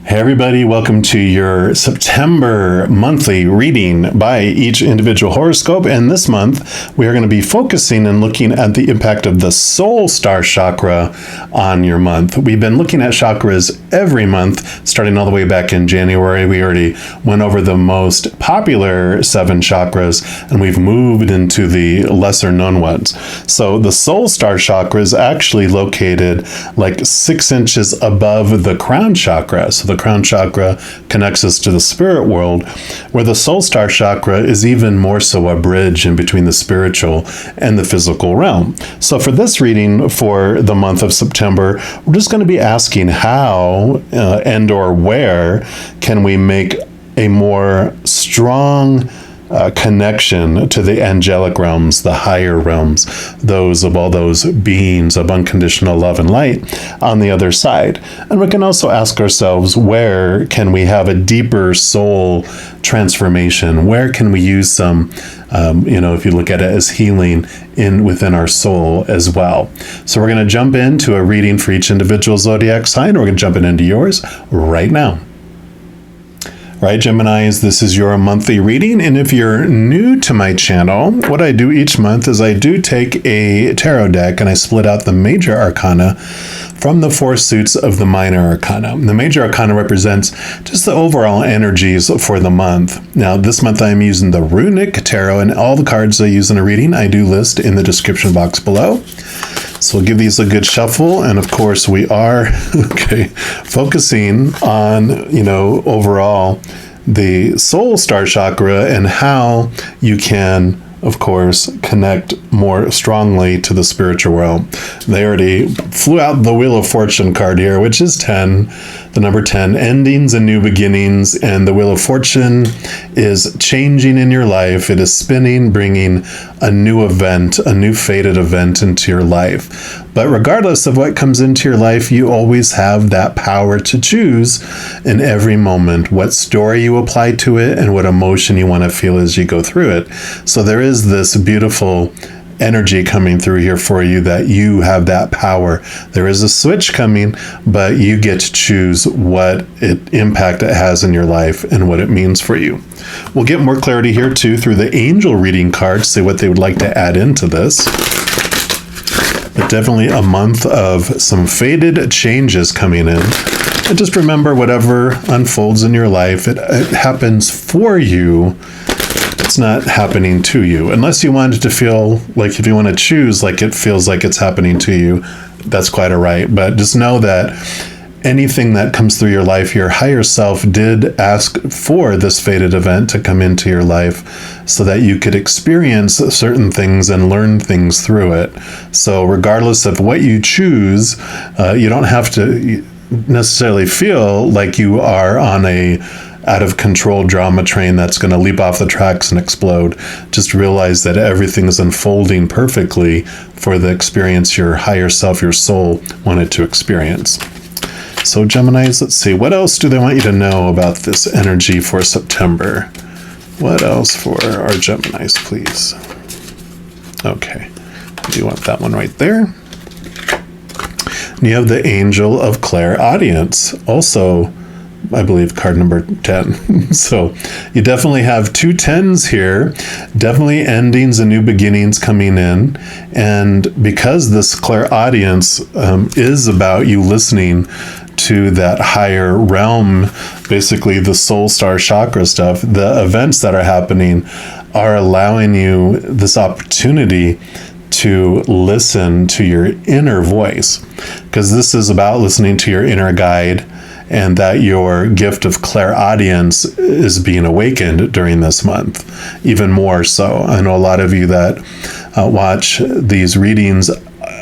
Hey everybody, welcome to your September monthly reading by each individual horoscope. And this month, we are going to be focusing and looking at the impact of the Soul Star Chakra on your month. We've been looking at chakras every month, starting all the way back in January. We already went over the most popular 7 chakras, and we've moved into the lesser known ones. So the Soul Star Chakra is actually located like 6 inches above the crown chakra. So the crown chakra connects us to the spirit world, where the soul star chakra is even more so a bridge in between the spiritual and the physical realm. So for this reading for the month of September, we're just going to be asking how and or where can we make a more strong connection to the angelic realms, the higher realms, those of all those beings of unconditional love and light on the other side. And we can also ask ourselves, where can we have a deeper soul transformation? Where can we use some, if you look at it as healing within our soul as well? So we're going to jump into a reading for each individual zodiac sign. We're going to jump into yours right now. Right, Geminis, this is your monthly reading, and if you're new to my channel, what I do each month is I do take a tarot deck and I split out the major arcana from the 4 suits of the minor arcana. The major arcana represents just the overall energies for the month. Now, this month I'm using the Runic Tarot, and all the cards I use in a reading I do list in the description box below. So we'll give these a good shuffle, and of course we are focusing on, overall the soul star chakra and how you can, of course, connect more strongly to the spiritual realm. They already flew out the Wheel of Fortune card here, which is 10, the number 10, endings and new beginnings. And the Wheel of Fortune is changing in your life. It is spinning, bringing a new event, a new fated event into your life. But regardless of what comes into your life, you always have that power to choose in every moment what story you apply to it and what emotion you want to feel as you go through it. So there is this beautiful energy coming through here for you that you have that power. There is a switch coming, but you get to choose what impact it has in your life and what it means for you. We'll get more clarity here too through the angel reading cards, see what they would like to add into this. But definitely a month of some fated changes coming in. And just remember, whatever unfolds in your life, it happens for you. It's not happening to you. Unless you want it to feel like, if you want to choose, like it feels like it's happening to you, that's quite all right. But just know that anything that comes through your life, your higher self did ask for this fated event to come into your life so that you could experience certain things and learn things through it. So regardless of what you choose, you don't have to necessarily feel like you are on a out of control drama train that's going to leap off the tracks and explode. Just realize that everything is unfolding perfectly for the experience your higher self, your soul, wanted to experience. So Geminis, let's see, what else do they want you to know about this energy for September? What else for our Geminis, please? Okay, you want that one right there. And you have the Angel of Clairaudience, also I believe card number 10. So you definitely have 2 10s here, definitely endings and new beginnings coming in. And because this clairaudience is about you listening to that higher realm, basically the soul star chakra stuff, the events that are happening are allowing you this opportunity to listen to your inner voice, because this is about listening to your inner guide, and that your gift of clairaudience is being awakened during this month, even more so. I know a lot of you that watch these readings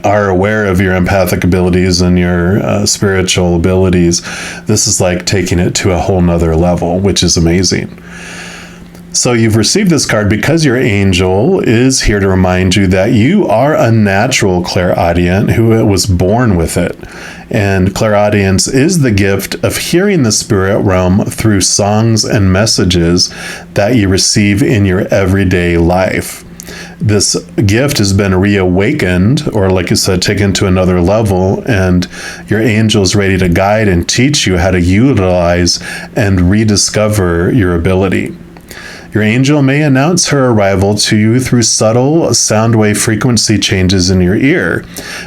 are aware of your empathic abilities and your spiritual abilities. This is like taking it to a whole nother level, which is amazing. So you've received this card because your angel is here to remind you that you are a natural clairaudient who was born with it. And clairaudience is the gift of hearing the spirit realm through songs and messages that you receive in your everyday life. this gift has been reawakened, or like you said, taken to another level, and your angel is ready to guide and teach you how to utilize and rediscover your ability. Your angel may announce her arrival to you through subtle sound wave frequency changes in your ear,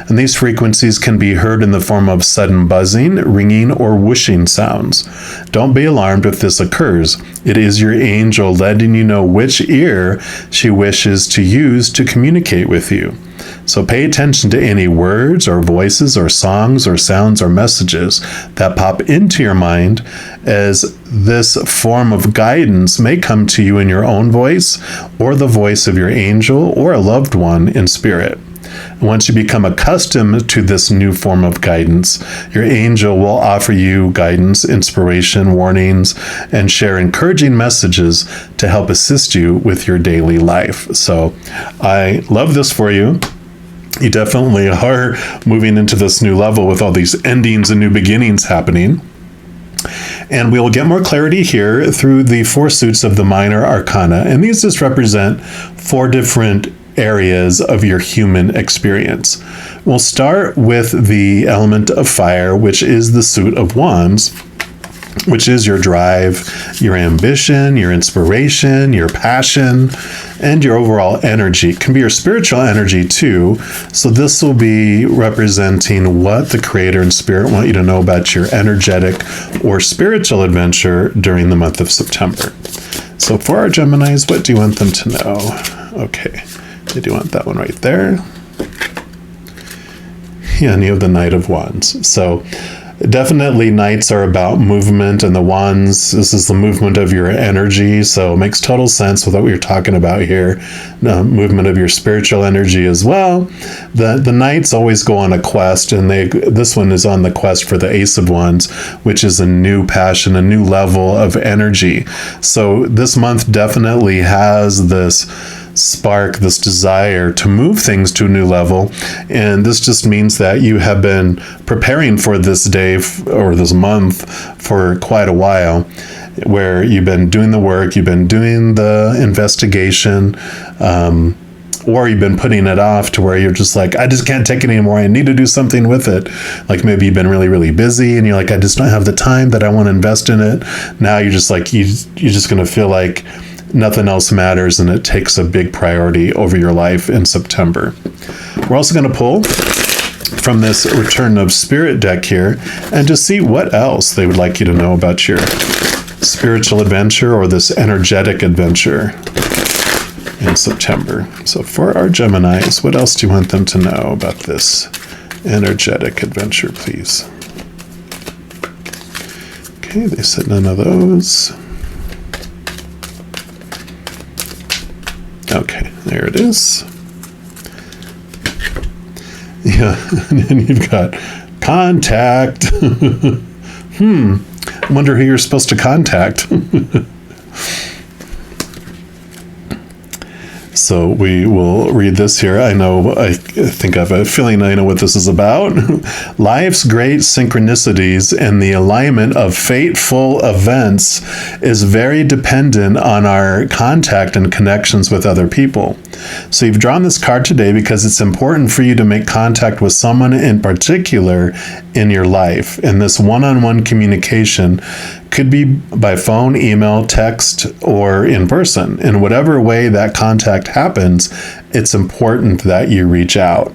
and these frequencies can be heard in the form of sudden buzzing, ringing, or whooshing sounds. Don't be alarmed if this occurs. It is your angel letting you know which ear she wishes to use to communicate with you. So pay attention to any words or voices or songs or sounds or messages that pop into your mind, as this form of guidance may come to you in your own voice or the voice of your angel or a loved one in spirit. And once you become accustomed to this new form of guidance, your angel will offer you guidance, inspiration, warnings, and share encouraging messages to help assist you with your daily life. So I love this for you. You definitely are moving into this new level with all these endings and new beginnings happening. And we'll get more clarity here through the 4 suits of the minor arcana. And these just represent 4 different areas of your human experience. We'll start with the element of fire, which is the suit of wands, which is your drive, your ambition, your inspiration, your passion, and your overall energy. It can be your spiritual energy too. So this will be representing what the Creator and Spirit want you to know about your energetic or spiritual adventure during the month of September. So for our Geminis, what do you want them to know? Okay, I do want that one right there. Yeah, and you have the Knight of Wands. So definitely knights are about movement, and the wands, this is the movement of your energy. So it makes total sense with what we're talking about here. Movement of your spiritual energy as well. The knights always go on a quest, and this one is on the quest for the Ace of Wands, which is a new passion, a new level of energy. So this month definitely has this spark, this desire to move things to a new level. And this just means that you have been preparing for this day or this month for quite a while, where you've been doing the work, you've been doing the investigation, or you've been putting it off to where you're just like, I just can't take it anymore. I need to do something with it. Like maybe you've been really, really busy and you're like, I just don't have the time that I want to invest in it. Now you're just like, you're just going to feel like nothing else matters, and it takes a big priority over your life in September. We're also going to pull from this Return of Spirit deck here and to see what else they would like you to know about your spiritual adventure or this energetic adventure in September. So for our Geminis, what else do you want them to know about this energetic adventure, please? Okay, they said none of those. Okay, there it is. Yeah, and then you've got contact. I wonder who you're supposed to contact. So we will read this here. I think I have a feeling I know what this is about. Life's great synchronicities and the alignment of fateful events is very dependent on our contact and connections with other people. So you've drawn this card today because it's important for you to make contact with someone in particular in your life. And this one-on-one communication could be by phone, email, text, or in person. In whatever way that contact happens, it's important that you reach out.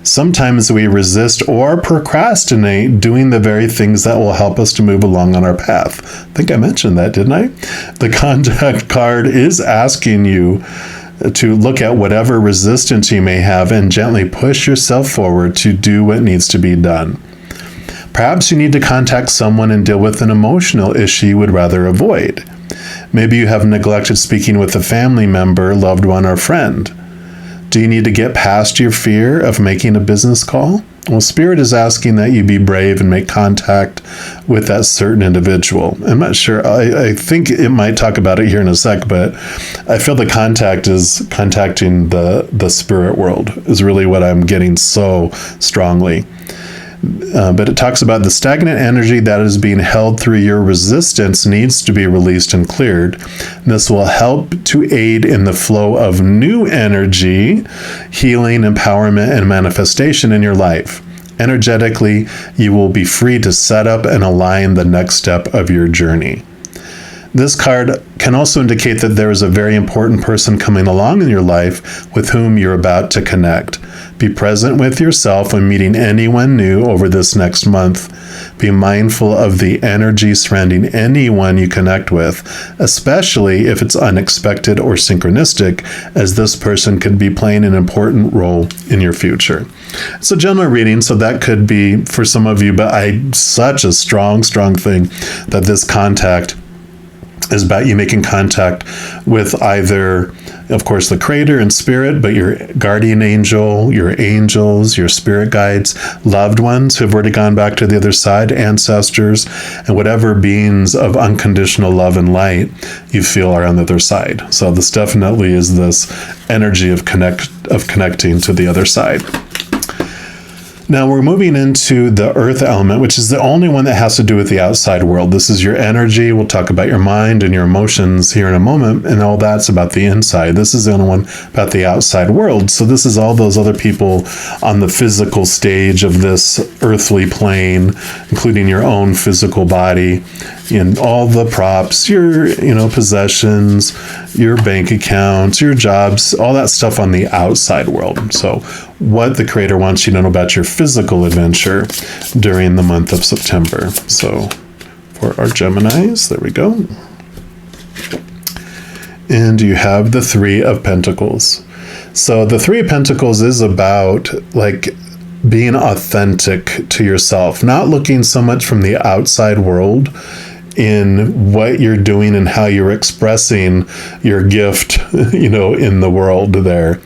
Sometimes we resist or procrastinate doing the very things that will help us to move along on our path. I think I mentioned that, didn't I? The contact card is asking you to look at whatever resistance you may have and gently push yourself forward to do what needs to be done. Perhaps you need to contact someone and deal with an emotional issue you would rather avoid. Maybe you have neglected speaking with a family member, loved one, or friend. Do you need to get past your fear of making a business call? Well, Spirit is asking that you be brave and make contact with that certain individual. I'm not sure. I think it might talk about it here in a sec, but I feel the contact is contacting the spirit world is really what I'm getting so strongly. But it talks about the stagnant energy that is being held through your resistance needs to be released and cleared. This will help to aid in the flow of new energy, healing, empowerment, and manifestation in your life. Energetically, you will be free to set up and align the next step of your journey. This card can also indicate that there is a very important person coming along in your life with whom you're about to connect. Be present with yourself when meeting anyone new over this next month. Be mindful of the energy surrounding anyone you connect with, especially if it's unexpected or synchronistic, as this person could be playing an important role in your future. It's a general reading, so that could be for some of you, but such a strong thing that this contact is about you making contact with either, of course, the Creator and Spirit, but your guardian angel, your angels, your spirit guides, loved ones who have already gone back to the other side, ancestors, and whatever beings of unconditional love and light you feel are on the other side. So this definitely is this energy of connecting to the other side. Now we're moving into the earth element, which is the only one that has to do with the outside world. This is your energy. We'll talk about your mind and your emotions here in a moment, and all that's about the inside. This is the only one about the outside world. So this is all those other people on the physical stage of this earthly plane, including your own physical body, and all the props, your possessions, your bank accounts, your jobs, all that stuff on the outside world. So what the Creator wants you to know about your physical adventure during the month of September. So for our Geminis, there we go. And you have the Three of Pentacles. So the Three of Pentacles is about being authentic to yourself, not looking so much from the outside world in what you're doing and how you're expressing your gift, in the world there.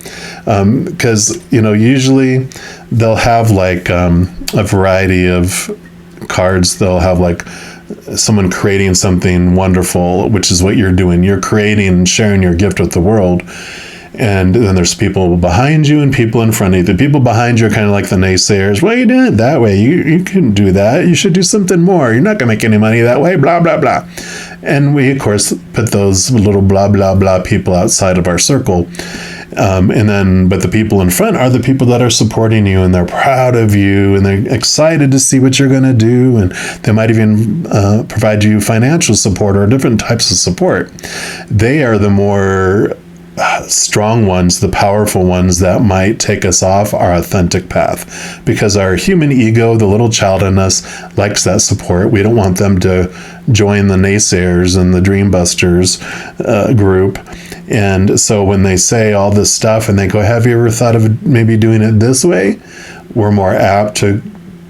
Because, usually they'll have a variety of cards. They'll have someone creating something wonderful, which is what you're doing. You're creating and sharing your gift with the world. And then there's people behind you and people in front of you. The people behind you are kind of like the naysayers. Well, you did it that way. You couldn't do that. You should do something more. You're not going to make any money that way, blah, blah, blah. And we, of course, put those little blah, blah, blah people outside of our circle. But the people in front are the people that are supporting you, and they're proud of you, and they're excited to see what you're going to do. And they might even provide you financial support or different types of support. They are the more strong ones, the powerful ones that might take us off our authentic path, because our human ego, the little child in us, likes that support. We don't want them to join the naysayers and the dream busters group. And so when they say all this stuff and they go, have you ever thought of maybe doing it this way? We're more apt to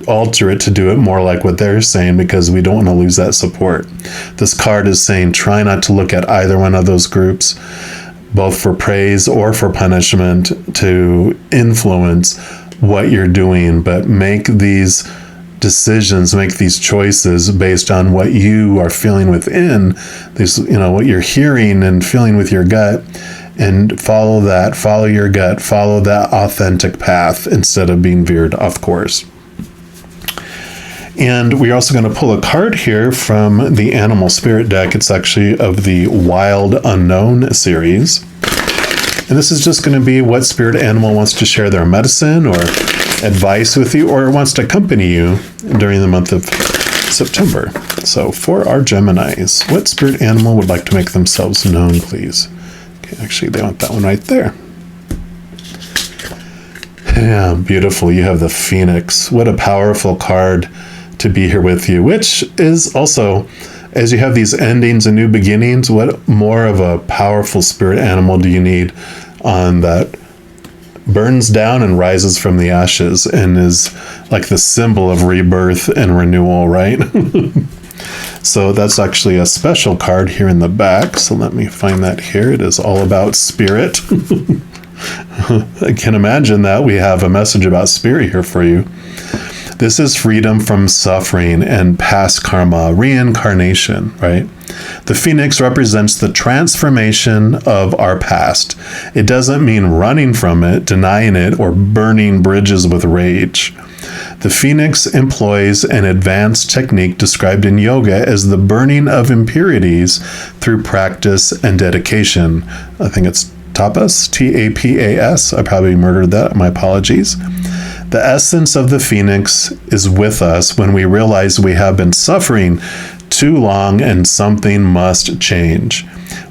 alter it to do it more like what they're saying, because we don't want to lose that support. This card is saying try not to look at either one of those groups, both for praise or for punishment, to influence what you're doing, but make these decisions, make these choices based on what you are feeling within, this, what you're hearing and feeling with your gut, and follow your gut, follow that authentic path instead of being veered off course. And we're also going to pull a card here from the Animal Spirit deck. It's actually of the Wild Unknown series. And this is just going to be what spirit animal wants to share their medicine or advice with you, or wants to accompany you during the month of September. So for our Geminis, what spirit animal would like to make themselves known, please? Okay, actually, they want that one right there. Yeah, beautiful. You have the Phoenix. What a powerful card to be here with you, which is also, as you have these endings and new beginnings, what more of a powerful spirit animal do you need on that burns down and rises from the ashes and is like the symbol of rebirth and renewal, right? So that's actually a special card here in the back. So let me find that here. It is all about spirit. I can imagine that we have a message about spirit here for you. This is freedom from suffering and past karma, reincarnation, right? The Phoenix represents the transformation of our past. It doesn't mean running from it, denying it, or burning bridges with rage. The phoenix employs an advanced technique described in yoga as the burning of impurities through practice and dedication. I think it's tapas, T-A-P-A-S. I probably murdered that. My apologies. The essence of the phoenix is with us when we realize we have been suffering too long and something must change.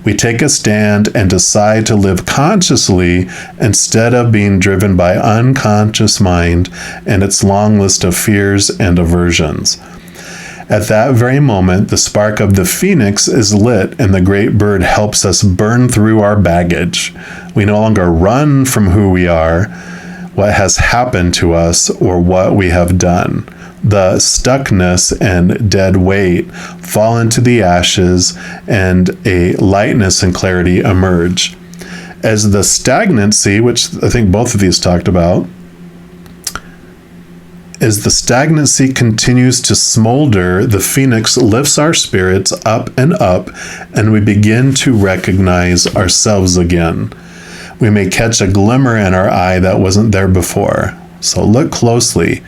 We take a stand and decide to live consciously instead of being driven by unconscious mind and its long list of fears and aversions. At that very moment, the spark of the phoenix is lit and the great bird helps us burn through our baggage. We no longer run from who we are, what has happened to us, or what we have done. The stuckness and dead weight fall into the ashes, and a lightness and clarity emerge. As the stagnancy, which I think both of these talked about, as the stagnancy continues to smolder, the phoenix lifts our spirits up, and we begin to recognize ourselves again. We may catch a glimmer in our eye that wasn't there before. So look closely.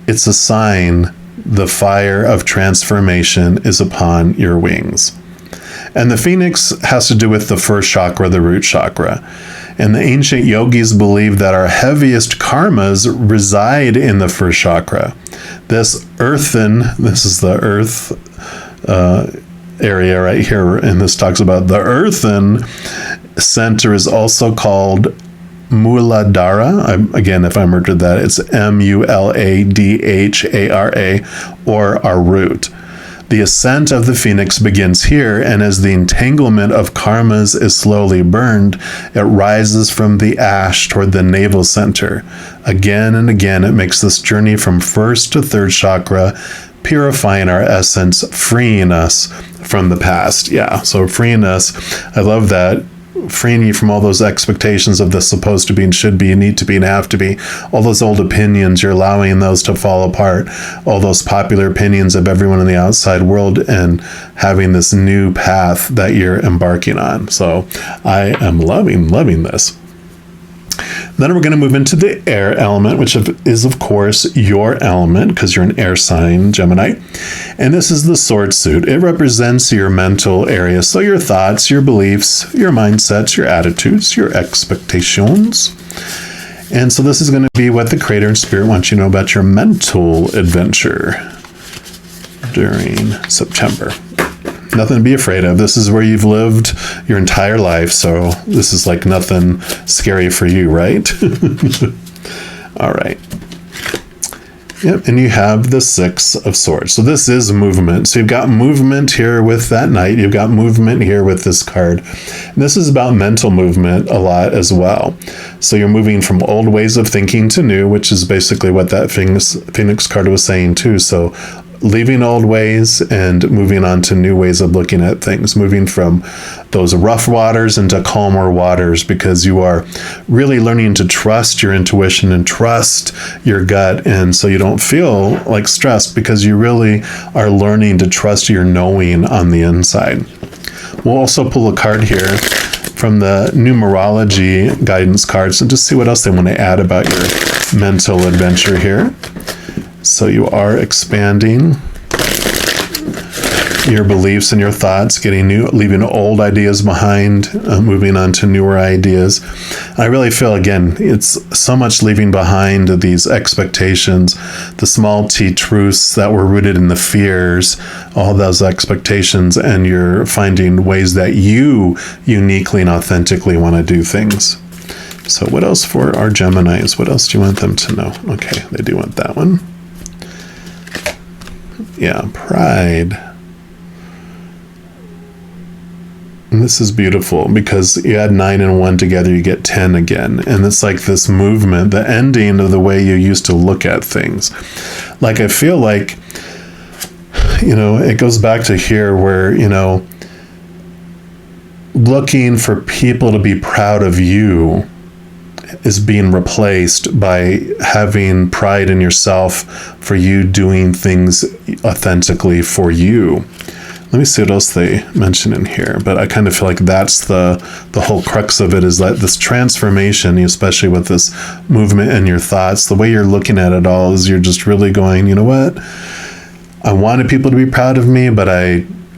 It's a sign the fire of transformation is upon your wings. And the phoenix has to do with the first chakra, the root chakra. And the ancient yogis believed that our heaviest karmas reside in the first chakra. This is the earth area right here, and this talks about the earthen center is also called Muladhara. Again, if I murdered that, it's Muladhara, or our root. The ascent of the phoenix begins here, and as the entanglement of karmas is slowly burned, it rises from the ash toward the navel center. Again and again, it makes this journey from first to third chakra, purifying our essence, freeing us from the past. Yeah, so freeing us. I love that. Freeing you from all those expectations of the supposed to be and should be and need to be and have to be. All those old opinions, you're allowing those to fall apart. All those popular opinions of everyone in the outside world, and having this new path that you're embarking on. So I am loving this. Then we're going to move into the air element, which is, of course, your element, because you're an air sign, Gemini. And this is the sword suit. It represents your mental area. So your thoughts, your beliefs, your mindsets, your attitudes, your expectations. And so this is going to be what the Creator and Spirit want you to know about your mental adventure during September. Nothing to be afraid of. This is where you've lived your entire life, so this is like nothing scary for you, right? All right. Yep, and you have the Six of Swords. So this is movement. So you've got movement here with that knight. You've got movement here with this card. And this is about mental movement a lot as well. So you're moving from old ways of thinking to new, which is basically what that Phoenix card was saying too. So leaving old ways and moving on to new ways of looking at things, moving from those rough waters into calmer waters, because you are really learning to trust your intuition and trust your gut. And so you don't feel like stressed because you really are learning to trust your knowing on the inside. We'll also pull a card here from the numerology guidance cards and just see what else they want to add about your mental adventure here. So you are expanding your beliefs and your thoughts, leaving old ideas behind, moving on to newer ideas. I really feel, again, it's so much leaving behind these expectations, the small t truths that were rooted in the fears, all those expectations, and you're finding ways that you uniquely and authentically want to do things. So what else for our Geminis? What else do you want them to know? Okay, they do want that one. Yeah, pride. And this is beautiful because you add 9 and 1 together, you get 10 again. And it's like this movement, the ending of the way you used to look at things. Like, I feel like, it goes back to here where, looking for people to be proud of you is being replaced by having pride in yourself for you doing things authentically for you. Let me see what else they mention in here. But I kind of feel like that's the whole crux of it, is that this transformation, especially with this movement in your thoughts, the way you're looking at it all is you're just really going, you know what? I wanted people to be proud of me, but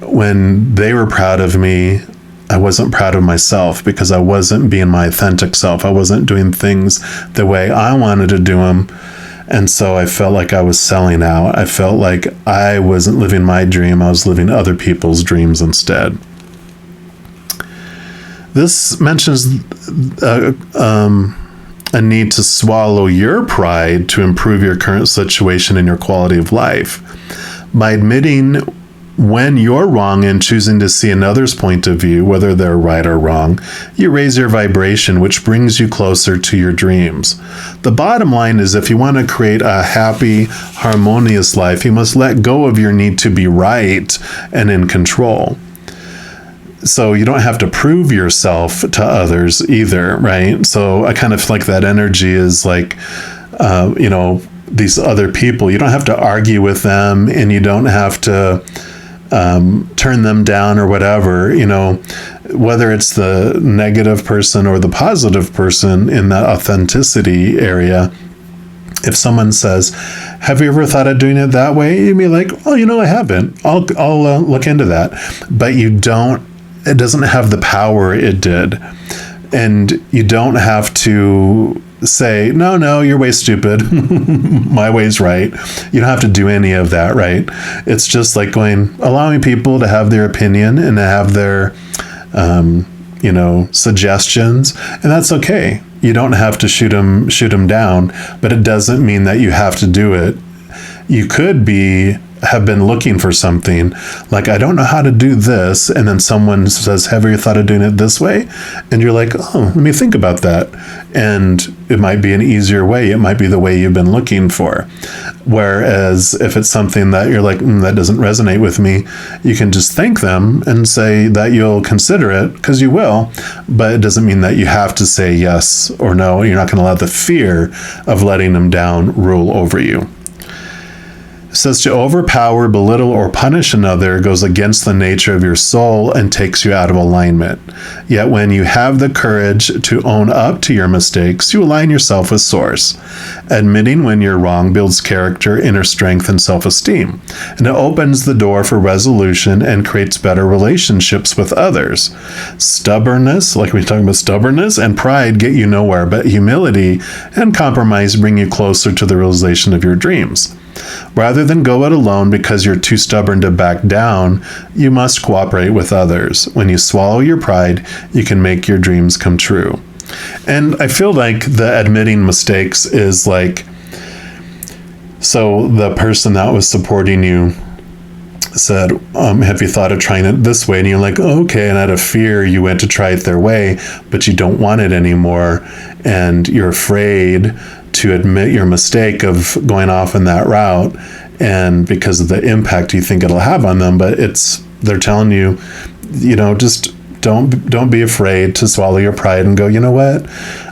when they were proud of me, I wasn't proud of myself because I wasn't being my authentic self. I wasn't doing things the way I wanted to do them. And so I felt like I was selling out. I felt like I wasn't living my dream. I was living other people's dreams instead. This mentions a need to swallow your pride to improve your current situation and your quality of life. By admitting when you're wrong and choosing to see another's point of view, whether they're right or wrong, you raise your vibration, which brings you closer to your dreams. The bottom line is, if you want to create a happy, harmonious life, you must let go of your need to be right and in control. So you don't have to prove yourself to others either, right? So I kind of feel like that energy is like, these other people, you don't have to argue with them, and you don't have to turn them down or whatever, whether it's the negative person or the positive person in that authenticity area. If someone says, have you ever thought of doing it that way? You'd be like, oh, I haven't. I'll look into that. But it doesn't have the power it did. And you don't have to say, no, your way's stupid. My way's right. You don't have to do any of that, right? It's just like allowing people to have their opinion and to have their, suggestions. And that's okay. You don't have to shoot them down, but it doesn't mean that you have to do it. You could have been looking for something like, I don't know how to do this, and then someone says, have you thought of doing it this way? And you're like, oh, let me think about that. And it might be an easier way. It might be the way you've been looking for. Whereas if it's something that you're like, that doesn't resonate with me, you can just thank them and say that you'll consider it, because you will, but it doesn't mean that you have to say yes or no. You're not going to let the fear of letting them down rule over you. It says to overpower, belittle, or punish another goes against the nature of your soul and takes you out of alignment. Yet when you have the courage to own up to your mistakes, you align yourself with Source. Admitting when you're wrong builds character, inner strength, and self-esteem. And it opens the door for resolution and creates better relationships with others. Stubbornness, like we talked about, stubbornness and pride get you nowhere, but humility and compromise bring you closer to the realization of your dreams. Rather than go it alone because you're too stubborn to back down, you must cooperate with others. When you swallow your pride, you can make your dreams come true. And I feel like the admitting mistakes is like, so the person that was supporting you said, have you thought of trying it this way? And you're like, oh, okay. And out of fear, you went to try it their way, but you don't want it anymore. And you're afraid to admit your mistake of going off in that route, and because of the impact you think it'll have on them. But they're telling you, just don't be afraid to swallow your pride and go, you know what?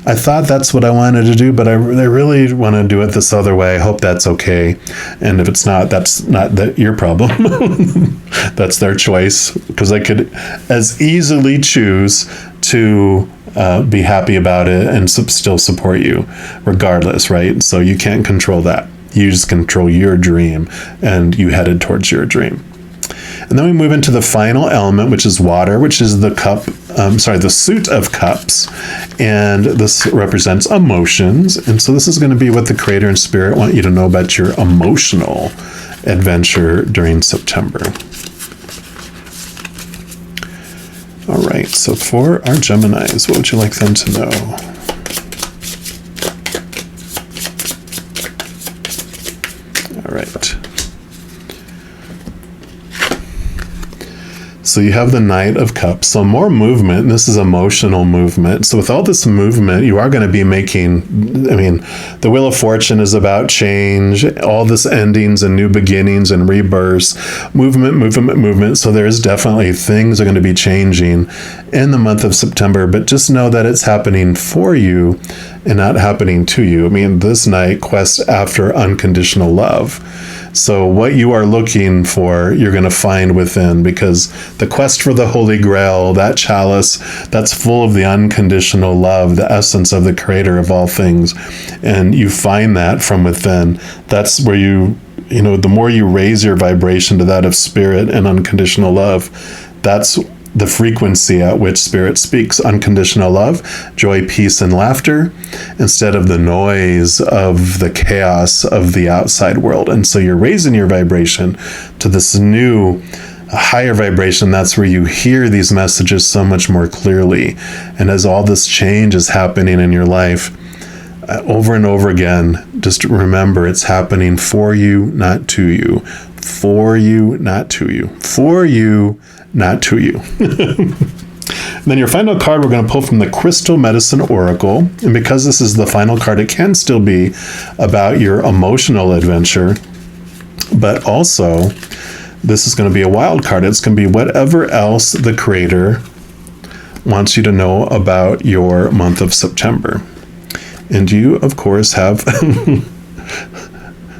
I thought that's what I wanted to do, but I really want to do it this other way. I hope that's okay. And if it's not, that's not your problem. That's their choice, because they could as easily choose to be happy about it and still support you regardless, right? So you can't control that. You just control your dream, and you headed towards your dream. And then we move into the final element, which is water, which is the suit of cups. And this represents emotions. And so this is going to be what the Creator and Spirit want you to know about your emotional adventure during September. All right, so for our Geminis, what would you like them to know? All right. So you have the Knight of Cups. So more movement. This is emotional movement. So with all this movement, you are going to be making, the Wheel of Fortune is about change, all this endings and new beginnings and rebirths, movement. So there's definitely things are going to be changing in the month of September, but just know that it's happening for you and not happening to you. This Knight quests after unconditional love. So what you are looking for, you're going to find within, because the quest for the Holy Grail, that chalice, that's full of the unconditional love, the essence of the creator of all things. And you find that from within. That's where the more you raise your vibration to that of spirit and unconditional love, that's the frequency at which spirit speaks. Unconditional love, joy, peace, and laughter, instead of the noise of the chaos of the outside world. And so you're raising your vibration to this new, higher vibration. That's where you hear these messages so much more clearly. And as all this change is happening in your life, over and over again, just remember it's happening for you, not to you. For you, not to you. For you, not to you. And then your final card we're going to pull from the Crystal Medicine Oracle. And because this is the final card, it can still be about your emotional adventure. But also, this is going to be a wild card. It's going to be whatever else the Creator wants you to know about your month of September. And you, of course, have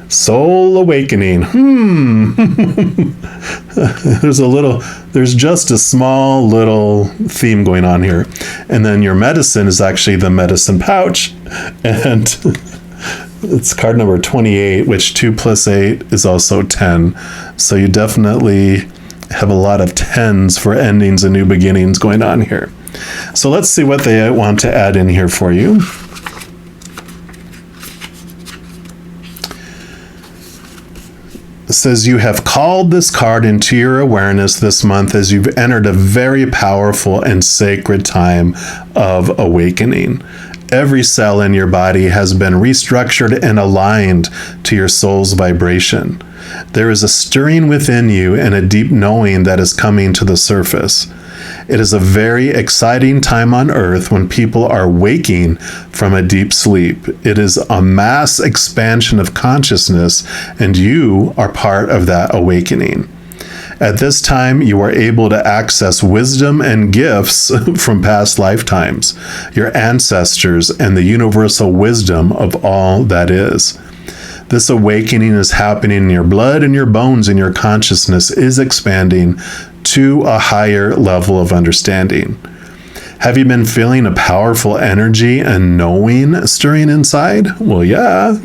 Soul Awakening. There's just a small little theme going on here. And then your medicine is actually the medicine pouch. And it's card number 28, which 2 + 8 is also 10. So you definitely have a lot of 10s for endings and new beginnings going on here. So let's see what they want to add in here for you. It says you have called this card into your awareness this month as you've entered a very powerful and sacred time of awakening. Every cell in your body has been restructured and aligned to your soul's vibration. There is a stirring within you and a deep knowing that is coming to the surface. It is a very exciting time on earth when people are waking from a deep sleep. It is a mass expansion of consciousness, and you are part of that awakening. At this time, you are able to access wisdom and gifts from past lifetimes, your ancestors, and the universal wisdom of all that is. This awakening is happening in your blood and your bones, and your consciousness is expanding to a higher level of understanding. Have you been feeling a powerful energy and knowing stirring inside? Well, yeah.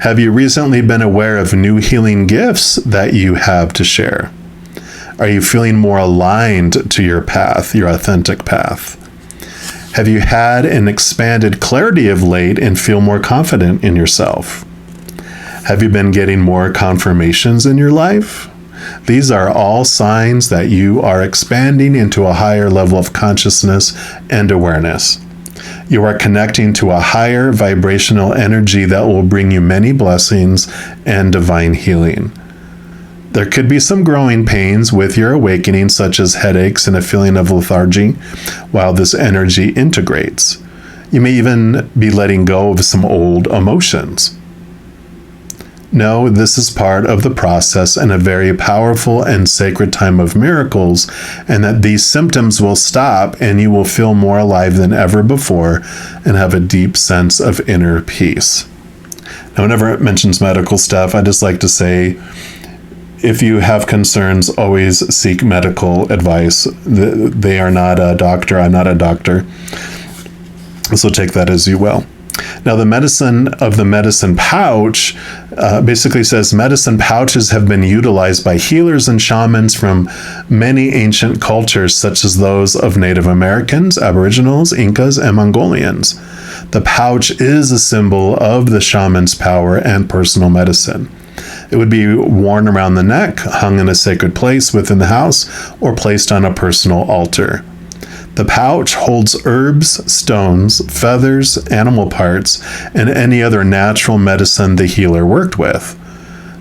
Have you recently been aware of new healing gifts that you have to share? Are you feeling more aligned to your path, your authentic path? Have you had an expanded clarity of late and feel more confident in yourself? Have you been getting more confirmations in your life? These are all signs that you are expanding into a higher level of consciousness and awareness. You are connecting to a higher vibrational energy that will bring you many blessings and divine healing. There could be some growing pains with your awakening, such as headaches and a feeling of lethargy, while this energy integrates. You may even be letting go of some old emotions. No, this is part of the process and a very powerful and sacred time of miracles, and that these symptoms will stop and you will feel more alive than ever before and have a deep sense of inner peace. Now, whenever it mentions medical stuff, I just like to say, if you have concerns, always seek medical advice. They are not a doctor. I'm not a doctor. So take that as you will. Now, the medicine of the medicine pouch basically says medicine pouches have been utilized by healers and shamans from many ancient cultures, such as those of Native Americans, Aboriginals, Incas, and Mongolians. The pouch is a symbol of the shaman's power and personal medicine. It would be worn around the neck, hung in a sacred place within the house, or placed on a personal altar. The pouch holds herbs, stones, feathers, animal parts, and any other natural medicine the healer worked with.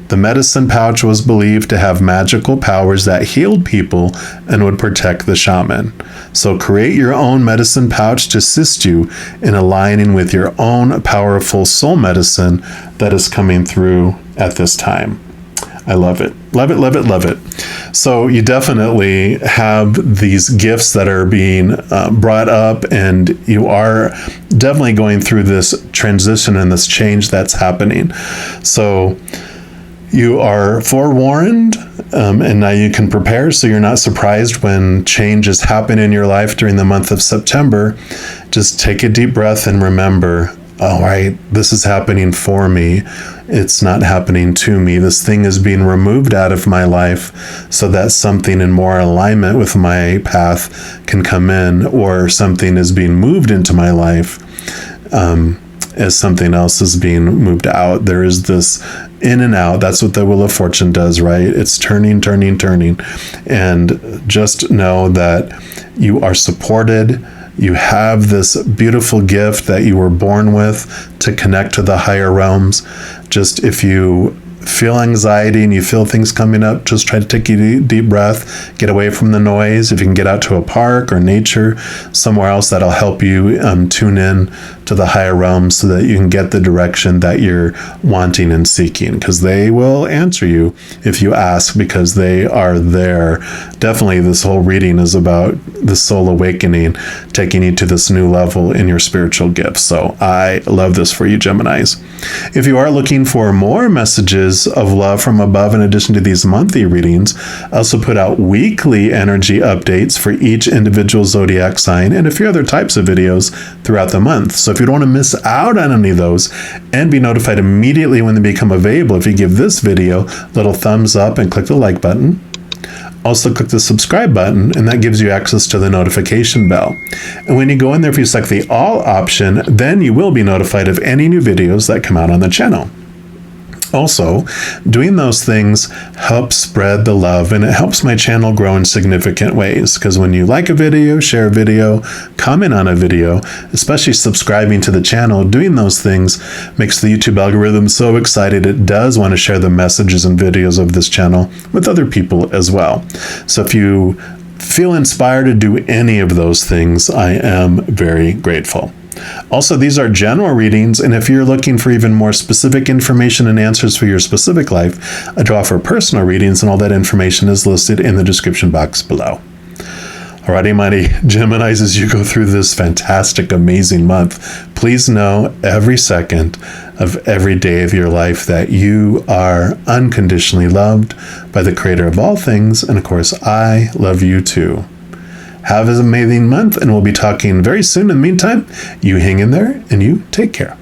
The medicine pouch was believed to have magical powers that healed people and would protect the shaman. So create your own medicine pouch to assist you in aligning with your own powerful soul medicine that is coming through at this time. I love it. Love it, love it, love it. So you definitely have these gifts that are being brought up, and you are definitely going through this transition and this change that's happening. So You are forewarned, and now you can prepare so you're not surprised when changes happen in your life during the month of September. Just take a deep breath and remember, all right, this is happening for me. It's not happening to me. This thing is being removed out of my life so that something in more alignment with my path can come in, or something is being moved into my life as something else is being moved out. There is this in and out. That's what the Wheel of Fortune does, right? It's turning, turning, turning. And just know that you are supported. You have this beautiful gift that you were born with to connect to the higher realms. Just if you feel anxiety and you feel things coming up, just try to take a deep breath, get away from the noise. If you can get out to a park or nature, somewhere else, that'll help you tune in to the higher realms so that you can get the direction that you're wanting and seeking, because they will answer you if you ask, because they are there. Definitely this whole reading is about the soul awakening, taking you to this new level in your spiritual gifts. So I love this for you, Geminis. If you are looking for more messages of love from above, in addition to these monthly readings, I also put out weekly energy updates for each individual zodiac sign and a few other types of videos throughout the month. So if you don't want to miss out on any of those and be notified immediately when they become available, if you give this video a little thumbs up and click the like button. Also click the subscribe button, and that gives you access to the notification bell. And when you go in there, if you select the all option, then you will be notified of any new videos that come out on the channel. Also, doing those things helps spread the love, and it helps my channel grow in significant ways, because when you like a video, share a video, comment on a video, especially subscribing to the channel, doing those things makes the YouTube algorithm so excited it does want to share the messages and videos of this channel with other people as well. So if you feel inspired to do any of those things, I am very grateful. Also, these are general readings, and if you're looking for even more specific information and answers for your specific life, I do offer personal readings, and all that information is listed in the description box below. Alrighty, mighty Geminis, as you go through this fantastic, amazing month, please know every second of every day of your life that you are unconditionally loved by the Creator of all things, and of course, I love you too. Have an amazing month, and we'll be talking very soon. In the meantime, you hang in there and you take care.